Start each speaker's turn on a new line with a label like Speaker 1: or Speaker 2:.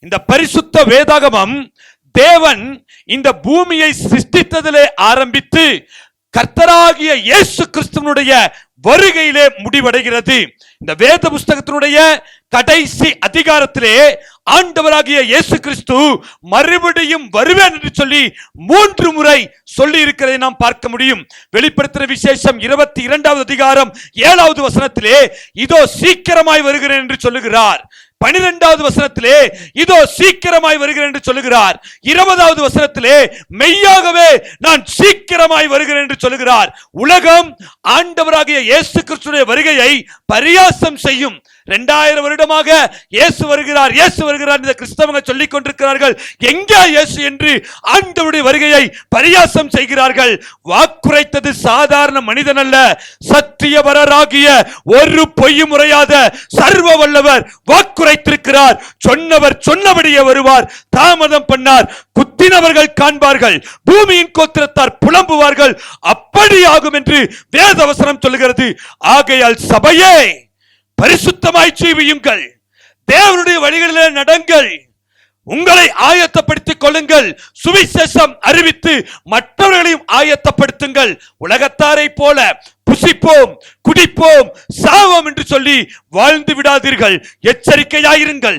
Speaker 1: இந்த பரிசுத்த வேதாகமம் தேவன் இந்த பூமியை சிருஷ்டித்ததிலே ஆரம்பித்து கர்த்தராகிய இயேசு கிறிஸ்துவனுடைய வருகையிலே முடிவடைகிறது. இந்த வேத புஸ்தகத்தினுடைய கடைசி அதிகாரத்திலே ஆண்டவராகிய இயேசு கிறிஸ்து மறுபடியும் வருவேன் என்று சொல்லி 3 முறை சொல்லி இருக்கிறதை நாம் பார்க்க முடியும். வெளிப்படுத்தின விசேஷம் 22வது அதிகாரம் 7வது வசனத்திலே இதோ சீக்கிரமாய் வருகிறேன் என்று சொல்லுகிறார். 12வது வசனத்திலே இதோ சீக்கிரமாய் வருகிறேன் என்று சொல்லுகிறார். 20வது வசனத்திலே மெய்யாகவே நான் சீக்கிரமாய் வருகிறேன் என்று சொல்லுகிறார். உலகம் ஆண்டவராகிய இயேசு கிறிஸ்துவின் வருகையை பரியாசம் செய்யும். 2000 வருடமாக இயேசு வருகிறார், இயேசு வருகிறார் இந்த கிறிஸ்தவங்க சொல்லிக் கொண்டிருக்கிறார்கள். எங்கே இயேசு என்று ஆண்டவருடைய வருகையை பரியாசம் செய்கிறார்கள். வாக்குரைத்தது சாதாரண மனிதன் அல்ல, சத்தியவரராகிய ஒரு பொய்யும் முறையாத சர்வ வல்லவர் வாக்குரைத்திருக்கிறார். சொன்னவர் சொன்னபடியே வருவார். தாமதம் பண்ணார், குத்தினவர்கள் காண்பார்கள், பூமியின் கோத்திரத்தார் புலம்புவார்கள். அப்படியாகும் என்று வேதவசனம் சொல்லுகிறது. ஆகையால் சபையே பரிசுத்தமாய் ஜீவியுங்கள், தேவனுடைய வழிகளிலே நடங்கள், உங்களை ஆயத்தப்படுத்திக் கொள்ளுங்கள், சுவிசேஷம் அறிவித்து மற்றவர்களையும் ஆயத்தப்படுத்துங்கள். உலகத்தாரை போல புசிப்போம், குடிப்போம், சாவோம் என்று சொல்லி வாழ்ந்து விடாதீர்கள். எச்சரிக்கையாயிருங்கள்.